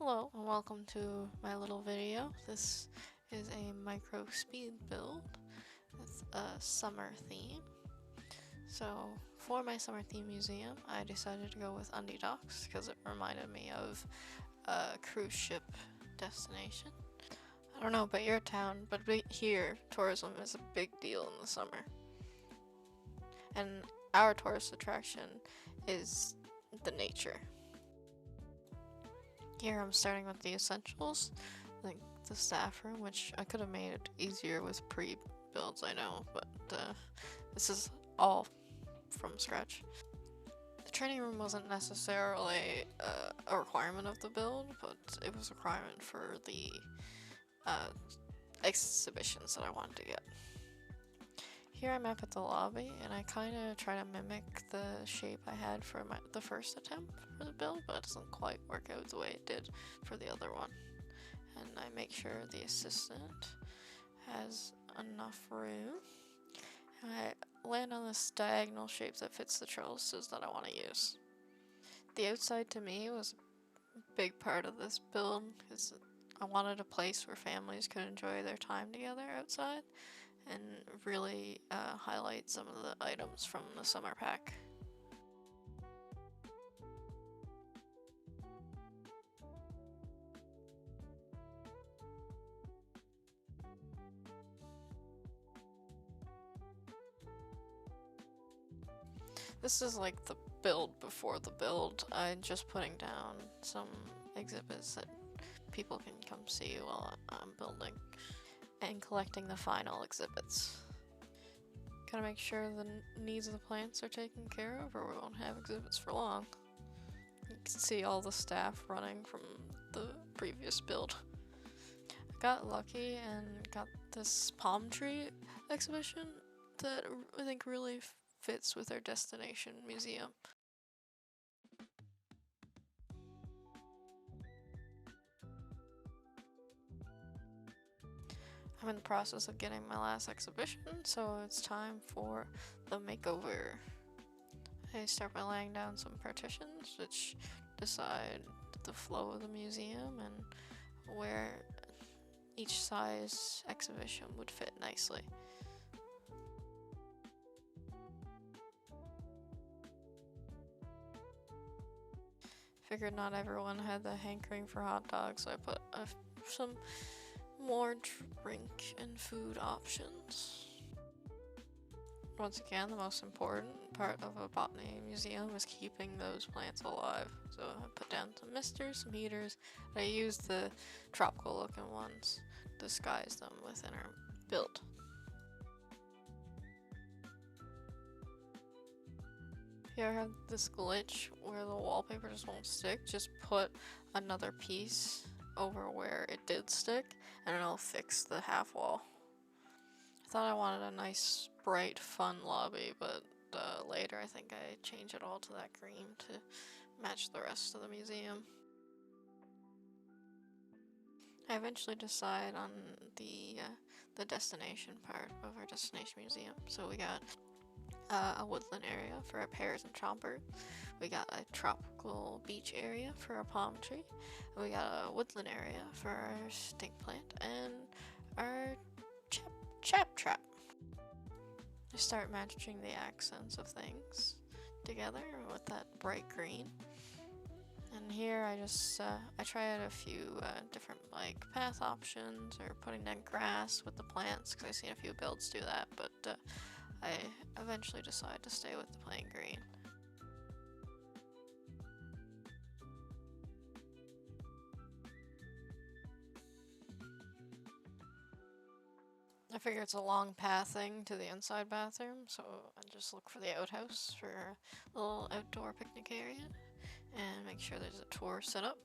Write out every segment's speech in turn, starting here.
Hello and welcome to my little video. This is a micro speed build with a summer theme. So for my summer theme museum, I decided to go with Undie Docks because it reminded me of a cruise ship destination. I don't know about your town, but here tourism is a big deal in the summer. And our tourist attraction is the nature. Here I'm starting with the essentials, like the staff room, which I could have made it easier with pre-builds, I know, but this is all from scratch. The training room wasn't necessarily a requirement of the build, but it was a requirement for the exhibitions that I wanted to get. Here I'm up at the lobby, and I kind of try to mimic the shape I had for the first attempt for the build, but it doesn't quite work out the way it did for the other one. And I make sure the assistant has enough room. And I land on this diagonal shape that fits the trellises that I want to use. The outside to me was a big part of this build because I wanted a place where families could enjoy their time together outside and really highlight some of the items from the summer pack. This is like the build before the build. I'm just putting down some exhibits that people can come see while I'm building and collecting the final exhibits. Gotta make sure the needs of the plants are taken care of or we won't have exhibits for long. You can see all the staff running from the previous build. I got lucky and got this palm tree exhibition that I think really fits with our destination museum. I'm in the process of getting my last exhibition, so it's time for the makeover. I start by laying down some partitions which decide the flow of the museum and where each size exhibition would fit nicely. Figured not everyone had the hankering for hot dogs, so I put some more drink and food options. Once again, the most important part of a botany museum is keeping those plants alive. So I put down some misters, some heaters. I used the tropical looking ones, disguise them within our build. If you ever have this glitch where the wallpaper just won't stick, just put another piece over where it did stick and it'll fix the half wall. I thought I wanted a nice, bright, fun lobby, but later I think I changed it all to that green to match the rest of the museum. I eventually decide on the destination part of our destination museum. So we got a woodland area for our pears and chomper. We got a tropical beach area for our palm tree. We got a woodland area for our stink plant and our chap trap. I start matching the accents of things together with that bright green. And here I just I try out a few different like path options or putting down grass with the plants because I've seen a few builds do that, but I eventually decide to stay with the plain green. I figure it's a long pathing to the inside bathroom, so I just look for the outhouse for a little outdoor picnic area and make sure there's a tour set up.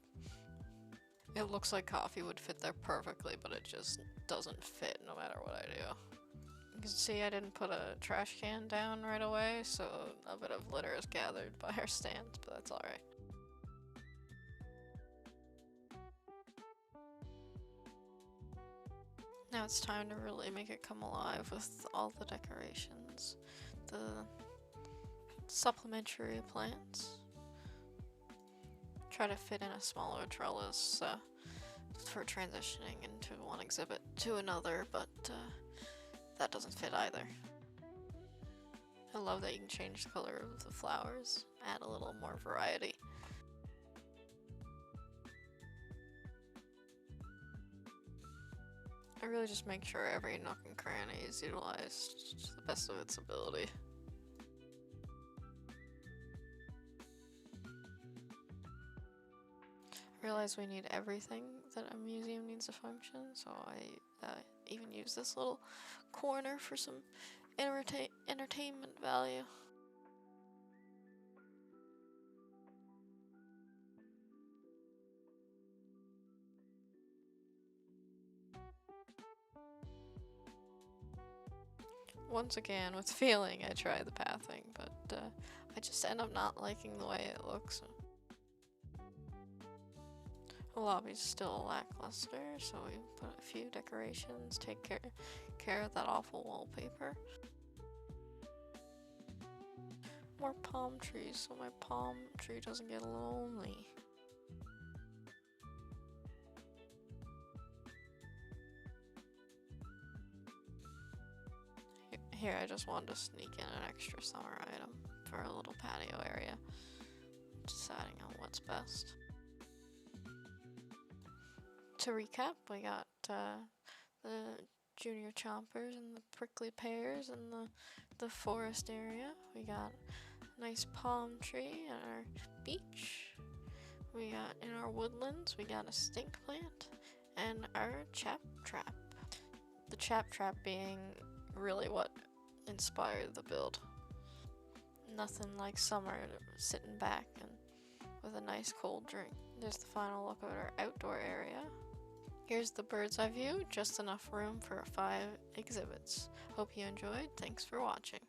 It looks like coffee would fit there perfectly, but it just doesn't fit no matter what I do. You can see I didn't put a trash can down right away, so a bit of litter is gathered by our stands, but that's alright. Now it's time to really make it come alive with all the decorations, the supplementary plants. Try to fit in a smaller trellis for transitioning into one exhibit to another, but that doesn't fit either. I love that you can change the color of the flowers, add a little more variety. I really just make sure every nook and cranny is utilized to the best of its ability. I realize we need everything that a museum needs to function, so I even use this little corner for some entertainment value. Once again, with feeling, I try the pathing, but I just end up not liking the way it looks. The lobby's still lackluster, so we put a few decorations, take care of that awful wallpaper. More palm trees, so my palm tree doesn't get lonely. Here, I just wanted to sneak in an extra summer item for a little patio area. Deciding on what's best. To recap, we got the junior chompers and the prickly pears in the forest area. We got a nice palm tree at our beach. We got in our woodlands, we got a stink plant and our chap trap. The chap trap being really what inspired the build. Nothing like summer, sitting back and with a nice cold drink. There's the final look at our outdoor area. Here's the bird's eye view, just enough room for 5 exhibits. Hope you enjoyed. Thanks for watching.